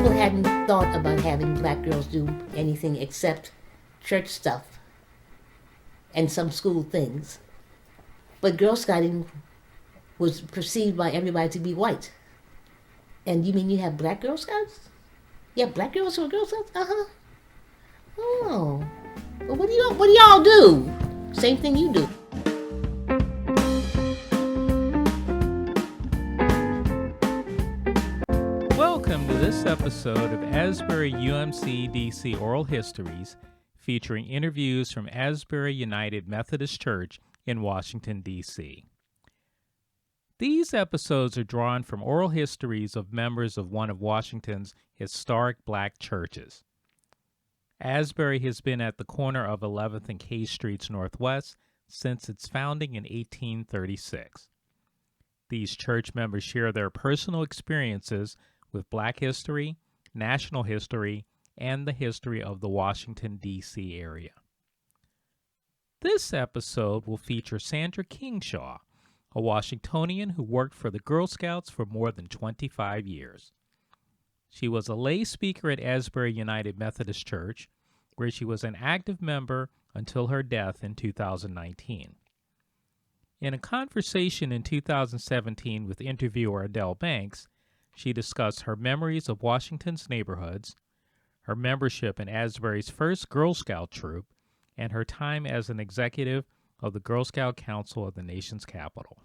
people hadn't thought about having black girls do anything except church stuff and some school things. But Girl Scouting was perceived by everybody to be white. And you mean you have black Girl Scouts? Yeah, black girls who are Girl Scouts? Uh-huh. Oh. Well, what do y'all do? Same thing you do. Welcome to this episode of Asbury UMC DC Oral Histories, featuring interviews from Asbury United Methodist Church in Washington, D.C. These episodes are drawn from oral histories of members of one of Washington's historic black churches. Asbury has been at the corner of 11th and K Streets Northwest since its founding in 1836. These church members share their personal experiences with black history, national history, and the history of the Washington, D.C. area. This episode will feature Sandra Kingshaw, a Washingtonian who worked for the Girl Scouts for more than 25 years. She was a lay speaker at Asbury United Methodist Church, where she was an active member until her death in 2019. In a conversation in 2017 with interviewer Adelle Banks, she discussed her memories of Washington's neighborhoods, her membership in Asbury's first Girl Scout troop, and her time as an executive of the Girl Scout Council of the nation's capital.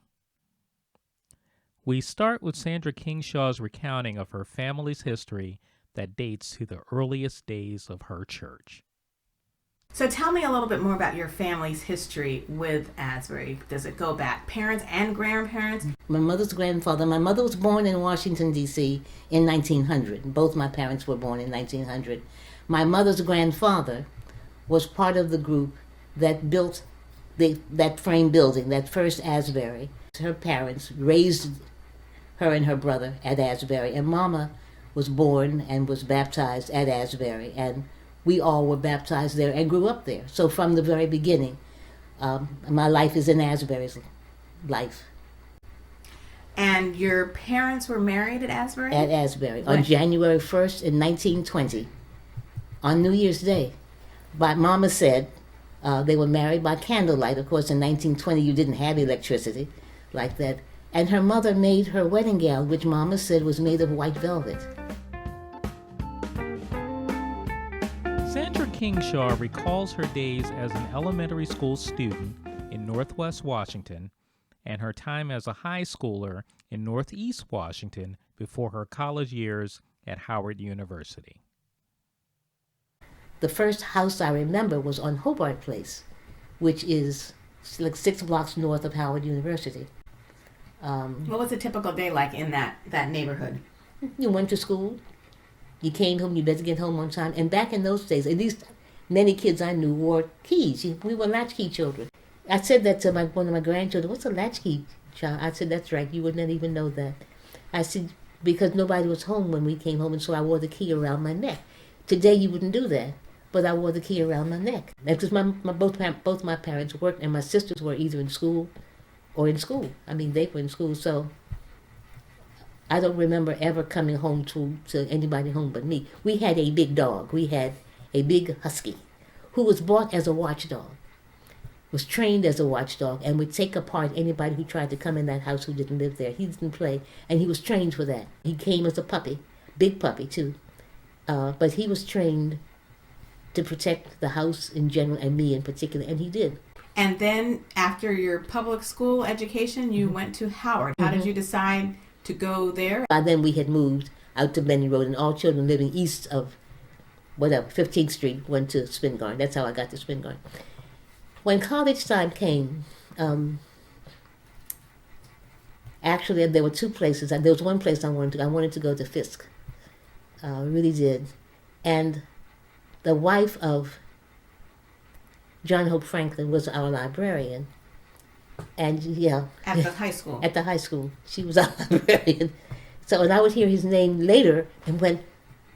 We start with Sandra Kingshaw's recounting of her family's history that dates to the earliest days of her church. So tell me a little bit more about your family's history with Asbury. Does it go back parents and grandparents? My mother's grandfather, my mother was born in Washington, D.C. in 1900. Both my parents were born in 1900. My mother's grandfather was part of the group that built that frame building, that first Asbury. Her parents raised her and her brother at Asbury, and Mama was born and was baptized at Asbury, and we all were baptized there and grew up there. So from the very beginning, my life is in Asbury's life. And your parents were married at Asbury? At Asbury, on January 1st in 1920, on New Year's Day. But Mama said they were married by candlelight. Of course, in 1920, you didn't have electricity like that. And her mother made her wedding gown, which Mama said was made of white velvet. Sandra Kingshaw recalls her days as an elementary school student in Northwest Washington and her time as a high schooler in Northeast Washington before her college years at Howard University. The first house I remember was on Hobart Place, which is like 6 blocks north of Howard University. What was a typical day like in that neighborhood? You went to school, you came home, you better get home on time. And back in those days, at least many kids I knew wore keys. We were latchkey children. I said that to one of my grandchildren. What's a latchkey child? I said, that's right, you would not even know that. I said, because nobody was home when we came home, and so I wore the key around my neck. Today you wouldn't do that, but I wore the key around my neck. Because both my parents worked, and my sisters were either in school or in school. I mean, they were in school, so I don't remember ever coming home to anybody home but me. We had a big dog. We had a big husky who was bought as a watchdog, was trained as a watchdog, and would take apart anybody who tried to come in that house who didn't live there. He didn't play, and he was trained for that. He came as a puppy, big puppy too, but he was trained to protect the house in general and me in particular, and he did. And then after your public school education, you went to Howard. How did you decide to go there? By then we had moved out to Benny Road, and all children living east of 15th Street went to Spin Garden. That's how I got to Spin Garden. When college time came, actually there were 2 places. There was one place I wanted to go to Fisk. I really did. And the wife of John Hope Franklin was our librarian. And at the high school. At the high school. She was our librarian. So, and I would hear his name later and went,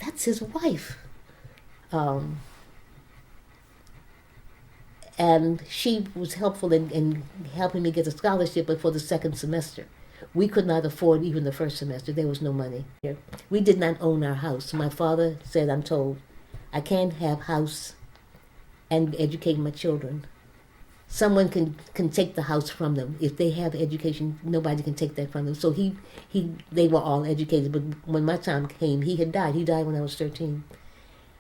that's his wife. And she was helpful in helping me get a scholarship, but for the second semester. We could not afford even the first semester. There was no money. We did not own our house. My father said, I'm told, I can't have house and educate my children. Someone can take the house from them. If they have education, nobody can take that from them. So they were all educated. But when my time came, he had died. He died when I was 13.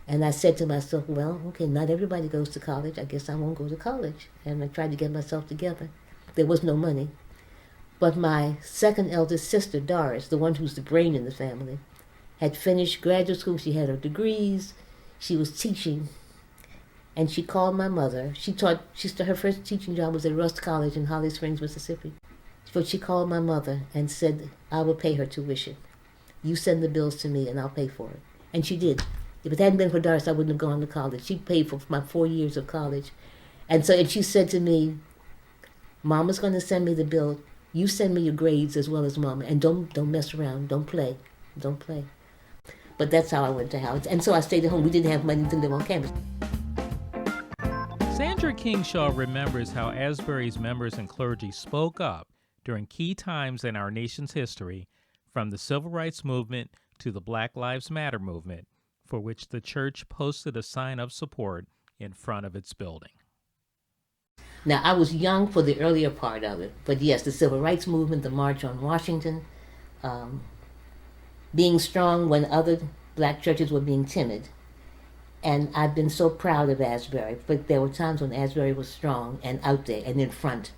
And I said to myself, well, okay, not everybody goes to college. I guess I won't go to college. And I tried to get myself together. There was no money. But my second eldest sister, Doris, the one who's the brain in the family, had finished graduate school. She had her degrees. She was teaching. And she called my mother. Her first teaching job was at Rust College in Holly Springs, Mississippi. But she called my mother and said, I will pay her tuition. You send the bills to me and I'll pay for it. And she did. If it hadn't been for Doris, I wouldn't have gone to college. She paid for my 4 years of college. And she said to me, Mama's going to send me the bill. You send me your grades as well as Mama. And don't mess around. Don't play. Don't play. But that's how I went to Howard. And so I stayed at home. We didn't have money to live on campus. Sandra Kingshaw remembers how Asbury's members and clergy spoke up during key times in our nation's history, from the Civil Rights Movement to the Black Lives Matter movement, for which the church posted a sign of support in front of its building. Now, I was young for the earlier part of it, but yes, the Civil Rights Movement, the March on Washington, being strong when other black churches were being timid. And I've been so proud of Asbury, but there were times when Asbury was strong and out there and in front.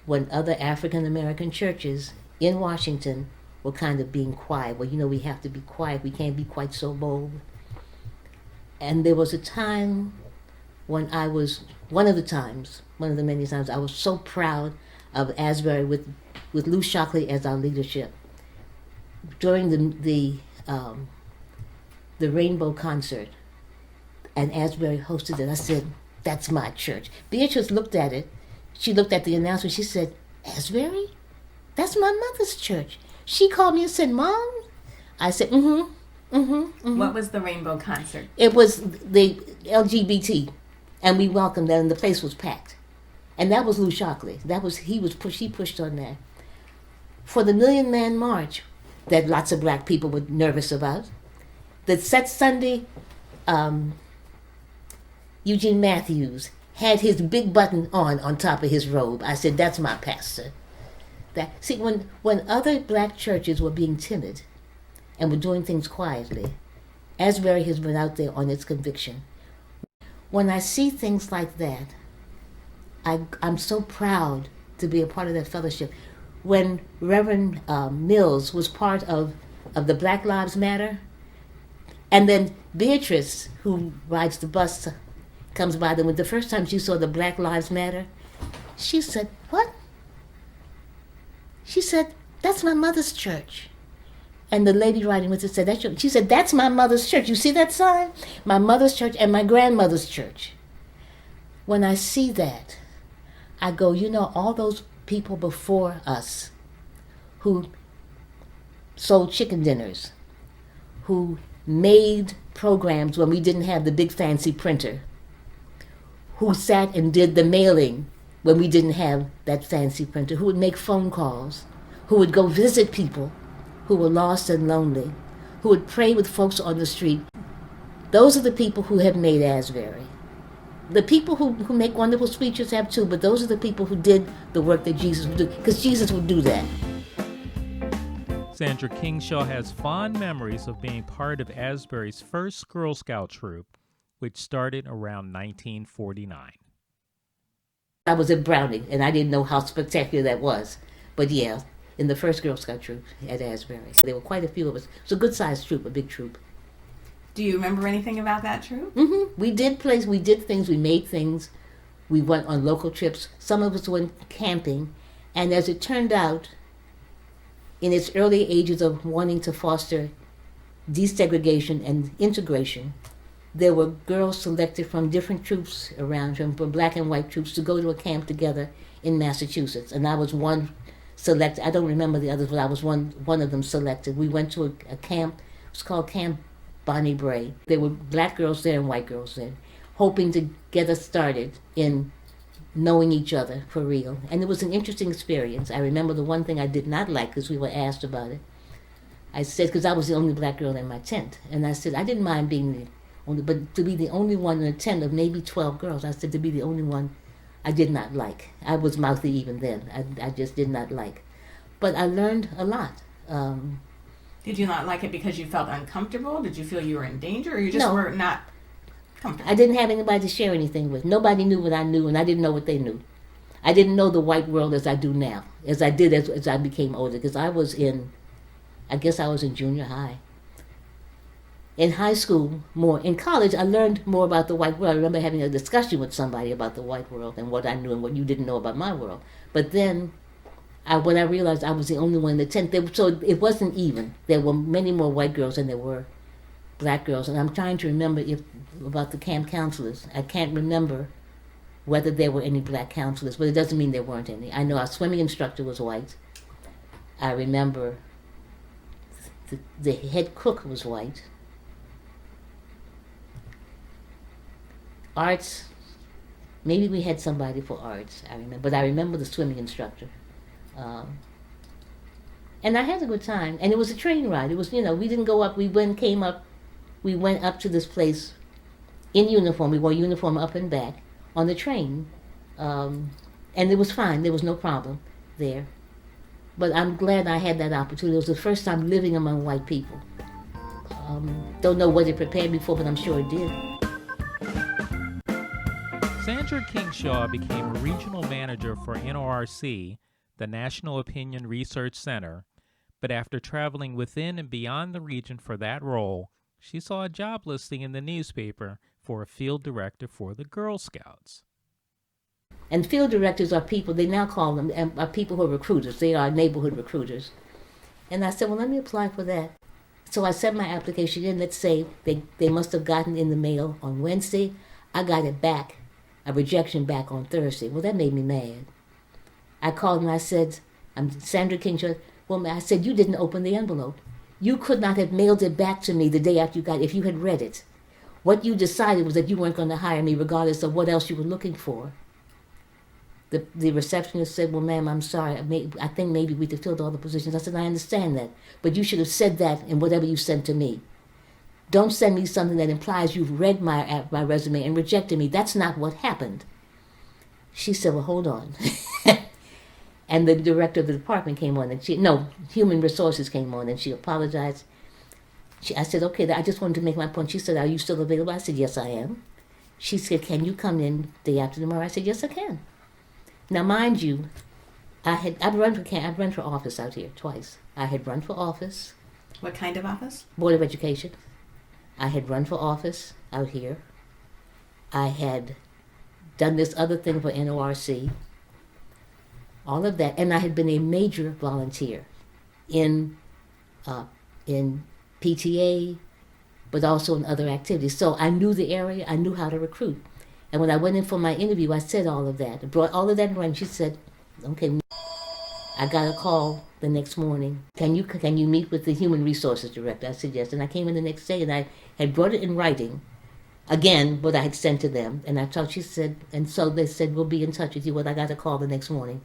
When other African American churches in Washington were kind of being quiet. Well, we have to be quiet. We can't be quite so bold. And there was a time when one of the many times, I was so proud of Asbury with Lou Shockley as our leadership. During the Rainbow Concert, and Asbury hosted it, I said, that's my church. Beatrice looked at it. She looked at the announcement. She said, Asbury? That's my mother's church. She called me and said, Mom? I said, What was the Rainbow Concert? It was the LGBT, and we welcomed them, and the place was packed. And that was Lou Shockley. He pushed on that. For the Million Man March, that lots of black people were nervous about, that set Sunday, Eugene Matthews had his big button on top of his robe. I said, that's my pastor. When other black churches were being timid and were doing things quietly, Asbury has been out there on its conviction. When I see things like that, I'm so proud to be a part of that fellowship. When Reverend Mills was part of the Black Lives Matter, and then Beatrice, who rides the bus, comes by them. The first time she saw the Black Lives Matter, she said, what? She said, that's my mother's church. And the lady riding with it said, that's your. She said, that's my mother's church. You see that sign? My mother's church and my grandmother's church. When I see that, I go, all those people before us who sold chicken dinners, who made programs when we didn't have the big fancy printer, who sat and did the mailing when we didn't have that fancy printer, who would make phone calls, who would go visit people who were lost and lonely, who would pray with folks on the street. Those are the people who have made Asbury. The people who make wonderful speeches have too, but those are the people who did the work that Jesus would do, because Jesus would do that. Sandra Kingshaw has fond memories of being part of Asbury's first Girl Scout troop, which started around 1949. I was at Browning, and I didn't know how spectacular that was. But yeah, in the first Girl Scout troop at Asbury. There were quite a few of us. It was a good-sized troop, a big troop. Do you remember anything about that troop? Mm-hmm. We did things, we made things. We went on local trips. Some of us went camping. And as it turned out, in its early ages of wanting to foster desegregation and integration, there were girls selected from different troops around, from black and white troops, to go to a camp together in Massachusetts. And I was one selected. I don't remember the others, but I was one of them selected. We went to a camp. It was called Camp Bonnie Bray. There were black girls there and white girls there, hoping to get us started in knowing each other for real. And it was an interesting experience. I remember the one thing I did not like, because we were asked about it. I said, because I was the only black girl in my tent, and I said I didn't mind being the only, but to be the only one in a tent of maybe 12 girls, I said to be the only one I did not like. I was mouthy even then. I just did not like. But I learned a lot. Did you not like it because you felt uncomfortable? Did you feel you were in danger, or you just No. were not comfortable? I didn't have anybody to share anything with. Nobody knew what I knew, and I didn't know what they knew. I didn't know the white world as I do now, as I did as I became older, because I was in junior high. In high school, more. In college, I learned more about the white world. I remember having a discussion with somebody about the white world and what I knew and what you didn't know about my world. But then, when I realized I was the only one in the tent, so it wasn't even. There were many more white girls than there were black girls. And I'm trying to remember about the camp counselors. I can't remember whether there were any black counselors, but it doesn't mean there weren't any. I know our swimming instructor was white. I remember the head cook was white. Arts, maybe we had somebody for arts, I remember. But I remember the swimming instructor. And I had a good time. And it was a train ride. It was, we didn't go up. We went up to this place in uniform. We wore uniform up and back on the train. And it was fine. There was no problem there. But I'm glad I had that opportunity. It was the first time living among white people. Don't know what it prepared me for, but I'm sure it did. Sandra Kingshaw became a regional manager for NORC, the National Opinion Research Center, but after traveling within and beyond the region for that role, she saw a job listing in the newspaper for a field director for the Girl Scouts. And field directors are people, they now call them, are people who are recruiters. They are neighborhood recruiters. And I said, well, let me apply for that. So I sent my application in. Let's say they must have gotten in the mail on Wednesday. I got it back, a rejection back on Thursday. Well, that made me mad. I called and I said, I'm Sandra Kingshaw. Well, I said, you didn't open the envelope. You could not have mailed it back to me the day after you got it if you had read it. What you decided was that you weren't going to hire me regardless of what else you were looking for. The receptionist said, well, ma'am, I'm sorry. I think maybe we could fill all the positions. I said, I understand that. But you should have said that in whatever you sent to me. Don't send me something that implies you've read my resume and rejected me. That's not what happened. She said, well, hold on. And the director of the department came on, and Human Resources came on, and she apologized. I said, okay, I just wanted to make my point. She said, are you still available? I said, yes, I am. She said, can you come in day after tomorrow? I said, yes, I can. Now, mind you, I've run for office out here twice. I had run for office. What kind of office? Board of Education. I had run for office out here. I had done this other thing for NORC. All of that, and I had been a major volunteer in PTA, but also in other activities. So I knew the area. I knew how to recruit. And when I went in for my interview, I said all of that. I brought all of that in. She said, okay. I got a call the next morning. Can you meet with the Human Resources Director? I said yes. And I came in the next day and I had brought it in writing, again, what I had sent to them. And she said, and so they said, we'll be in touch with you. Well, I got a call the next morning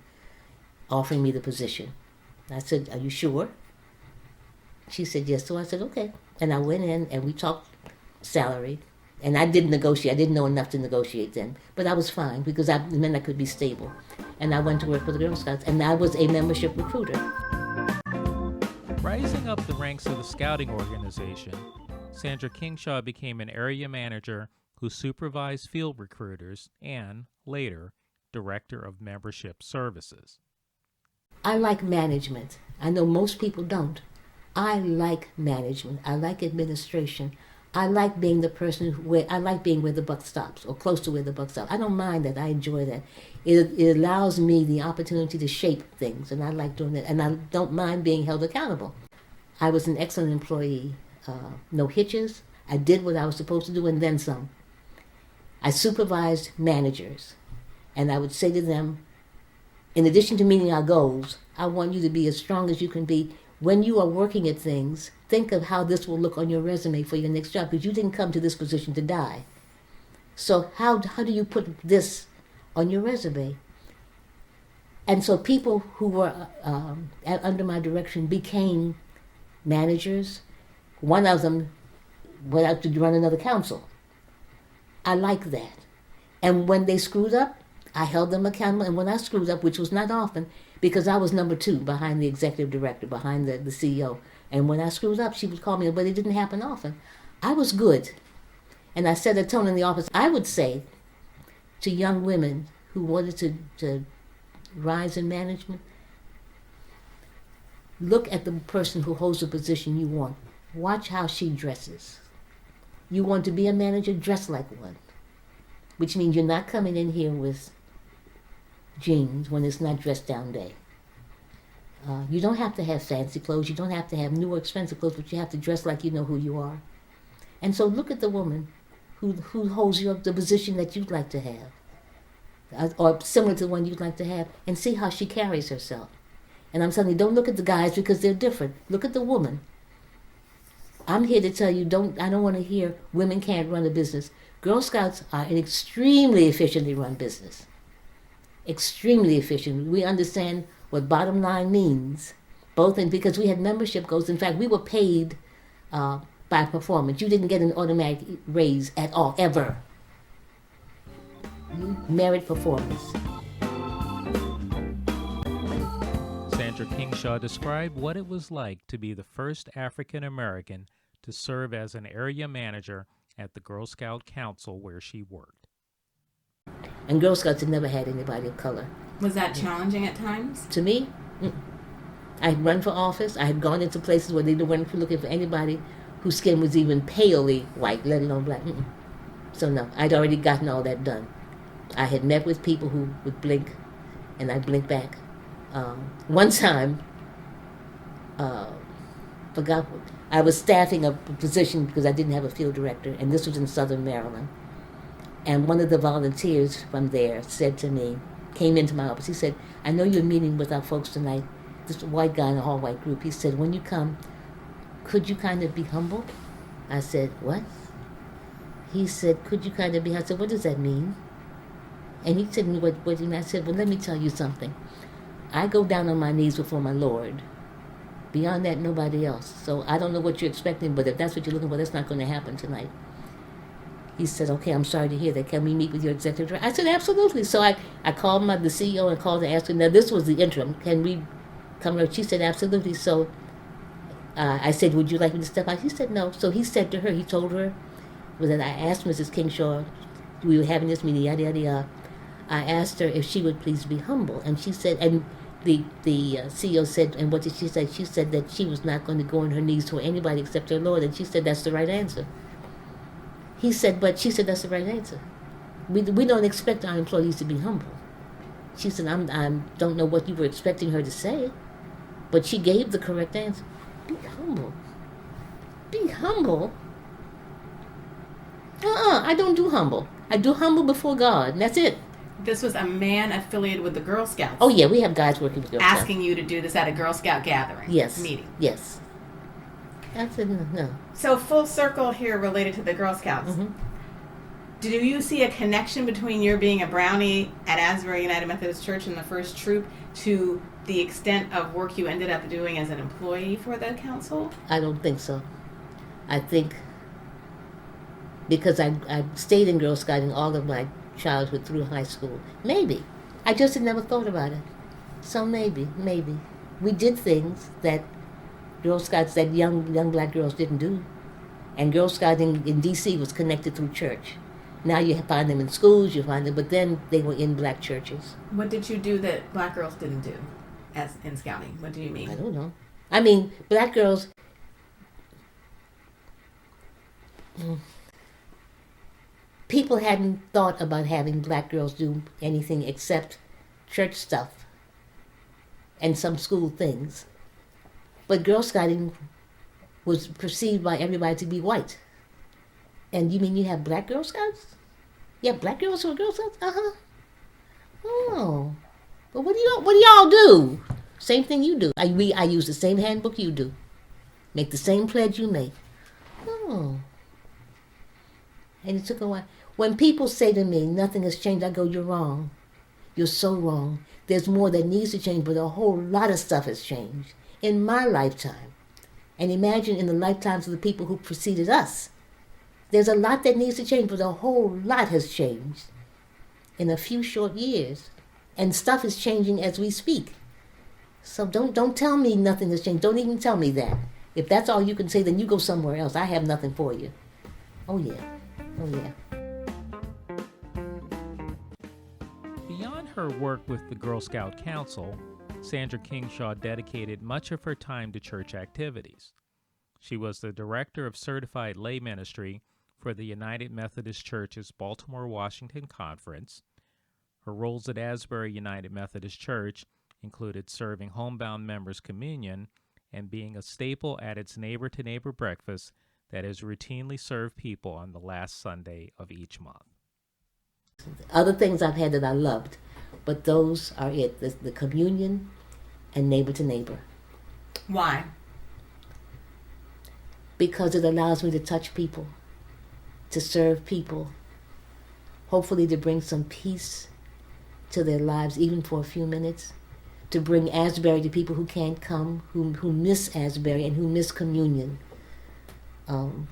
offering me the position. I said, are you sure? She said yes. So I said, okay. And I went in and we talked salary. And I didn't negotiate. I didn't know enough to negotiate then. But I was fine because it meant I could be stable. And I went to work for the Girl Scouts. And I was a membership recruiter. Rising up the ranks of the scouting organization, Sandra Kingshaw became an area manager who supervised field recruiters and, later, director of membership services. I like management. I know most people don't. I like management. I like administration. I like being the person I like being where the buck stops, or close to where the buck stops. I don't mind that. I enjoy that. It allows me the opportunity to shape things, and I like doing that. And I don't mind being held accountable. I was an excellent employee. No hitches. I did what I was supposed to do, and then some. I supervised managers, and I would say to them, in addition to meeting our goals, I want you to be as strong as you can be. When you are working at things, think of how this will look on your resume for your next job, because you didn't come to this position to die. So how do you put this on your resume. And so people who were under my direction became managers. One of them went out to run another council. I like that. And when they screwed up, I held them accountable. And when I screwed up, which was not often, because I was number 2 behind the executive director, behind the CEO. And when I screwed up, she would call me, but it didn't happen often. I was good. And I set a tone in the office. I would say to young women who wanted to rise in management, look at the person who holds the position you want. Watch how she dresses. You want to be a manager, dress like one. Which means you're not coming in here with jeans when it's not dress down day. You don't have to have fancy clothes. You don't have to have new or expensive clothes, but you have to dress like you know who you are. And so look at the woman who holds the position that you'd like to have, or similar to the one you'd like to have, and see how she carries herself. And I'm telling you, don't look at the guys because they're different. Look at the woman. I'm here to tell you, I don't want to hear women can't run a business. Girl Scouts are an extremely efficiently run business. Extremely efficient. We understand what bottom line means, because we had membership goals. In fact, we were paid by performance. You didn't get an automatic raise at all, ever. You merit performance. Sandra Kingshaw described what it was like to be the first African American to serve as an area manager at the Girl Scout Council where she worked. And Girl Scouts had never had anybody of color. Was that challenging at times? To me, I had run for office. I had gone into places where they weren't looking for anybody whose skin was even palely white, let alone black. So no, I'd already gotten all that done. I had met with people who would blink, and I'd blink back. One time, I was staffing a position because I didn't have a field director, and this was in Southern Maryland. And one of the volunteers from there said to me, came into my office, he said, I know you're meeting with our folks tonight, this white guy in a all-white group. He said, when you come, could you kind of be humble? I said, what? He said, could you kind of be, I said, what does that mean? And he said, what do you mean? I said, well, let me tell you something. I go down on my knees before my Lord. Beyond that, nobody else. So I don't know what you're expecting, but if that's what you're looking for, that's not going to happen tonight. He said, okay, I'm sorry to hear that. Can we meet with your executive director? I said, absolutely. So I called the CEO and called and asked her, now this was the interim, can we come here? She said, absolutely. So I said, would you like me to step out? He said, no. So he said to her, he told her, that I asked Mrs. Kingshaw, we were having this meeting, yada, yada, yada. I asked her if she would please be humble. And she said, and the CEO said, and what did she say? She said that she was not going to go on her knees for anybody except her Lord. And she said, that's the right answer. He said, but she said, that's the right answer. We don't expect our employees to be humble. She said, I don't know what you were expecting her to say, but she gave the correct answer. Be humble. Be humble? I don't do humble. I do humble before God, and that's it. This was a man affiliated with the Girl Scouts. Oh, yeah, we have guys working with Girl Scouts. Asking you to do this at a Girl Scout gathering. Yes. Meeting. Yes. I said, no. So full circle here related to the Girl Scouts. Mm-hmm. Do you see a connection between your being a brownie at Asbury United Methodist Church in the first troop to the extent of work you ended up doing as an employee for the council? I don't think so. I think because I stayed in Girl Scouting all of my childhood through high school. Maybe. I just had never thought about it. So maybe. We did things that Girl Scouts, that young black girls didn't do. And Girl Scouting in D.C. was connected through church. Now you find them in schools, but then they were in black churches. What did you do that black girls didn't do as in scouting? What do you mean? I don't know. I mean, black girls... People hadn't thought about having black girls do anything except church stuff and some school things. But Girl Scouting was perceived by everybody to be white. And you mean you have black Girl Scouts? Yeah, black girls who are Girl Scouts? Uh-huh. Oh. But what do y'all do? Same thing you do. I use the same handbook you do. Make the same pledge you make. Oh. And it took a while. When people say to me, nothing has changed, I go, you're wrong. You're so wrong. There's more that needs to change, but a whole lot of stuff has changed in my lifetime. And imagine in the lifetimes of the people who preceded us. There's a lot that needs to change, but a whole lot has changed in a few short years. And stuff is changing as we speak. So don't tell me nothing has changed. Don't even tell me that. If that's all you can say, then you go somewhere else. I have nothing for you. Oh yeah. Oh yeah. Beyond her work with the Girl Scout Council, Sandra Kingshaw dedicated much of her time to church activities. She was the director of certified lay ministry for the United Methodist Church's Baltimore, Washington Conference. Her roles at Asbury United Methodist Church included serving homebound members communion and being a staple at its neighbor-to-neighbor breakfast that is routinely served people on the last Sunday of each month. Other things I've had that I loved, but those are it, the communion and neighbor-to-neighbor. Why? Because it allows me to touch people, to serve people, hopefully to bring some peace to their lives, even for a few minutes, to bring Asbury to people who can't come, who miss Asbury and who miss communion.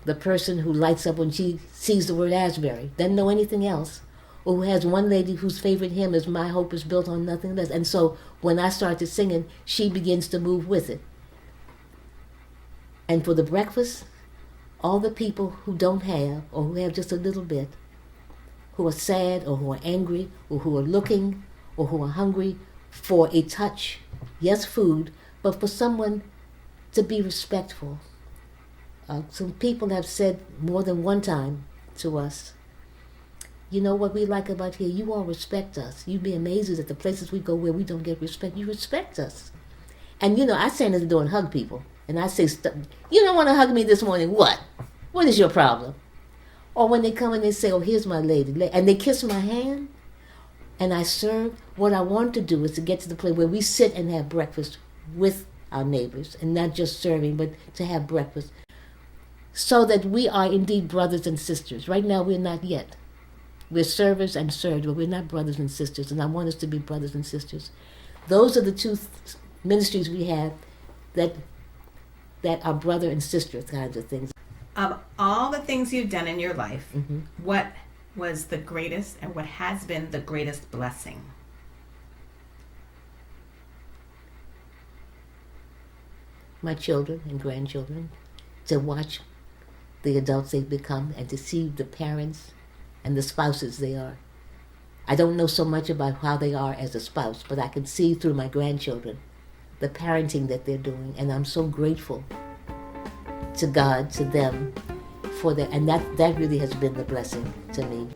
The person who lights up when she sees the word Asbury, doesn't know anything else, or who has one lady whose favorite hymn is "My Hope is Built on Nothing Less." And so when I started singing, she begins to move with it. And for the breakfast, all the people who don't have, or who have just a little bit, who are sad or who are angry or who are looking or who are hungry for a touch, yes, food, but for someone to be respectful. Some people have said more than one time to us, you know what we like about here? You all respect us. You'd be amazed at the places we go where we don't get respect. You respect us. And you know, I stand at the door and hug people. And I say, you don't want to hug me this morning? What? What is your problem? Or when they come and they say, oh, here's my lady. And they kiss my hand. And I serve. What I want to do is to get to the place where we sit and have breakfast with our neighbors. And not just serving, but to have breakfast. So that we are indeed brothers and sisters. Right now, we're not yet. We're servers and served, but we're not brothers and sisters. And I want us to be brothers and sisters. Those are the two ministries we have that are brother and sister kinds of things. Of all the things you've done in your life, Mm-hmm. what was the greatest and what has been the greatest blessing? My children and grandchildren, to watch the adults they've become and to see the parents and the spouses they are. I don't know so much about how they are as a spouse, but I can see through my grandchildren the parenting that they're doing, and I'm so grateful to God, to them, for that, and that really has been the blessing to me.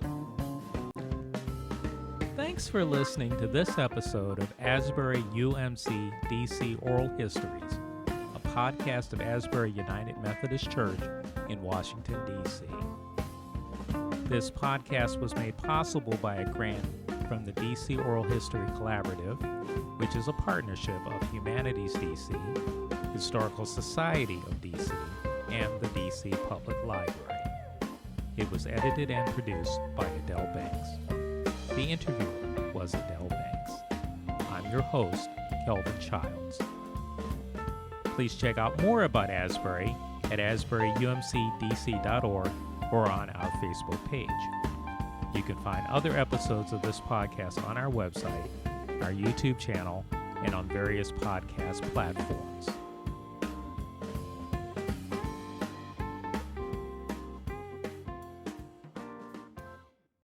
Thanks for listening to this episode of Asbury UMC DC Oral Histories, a podcast of Asbury United Methodist Church in Washington, D.C. This podcast was made possible by a grant from the DC Oral History Collaborative, which is a partnership of HumanitiesDC, Historical Society of DC, and the DC Public Library. It was edited and produced by Adelle Banks. The interviewer was Adelle Banks. I'm your host, Kelvin Childs. Please check out more about Asbury at asburyumcdc.org or on our Facebook page. You can find other episodes of this podcast on our website, our YouTube channel, and on various podcast platforms.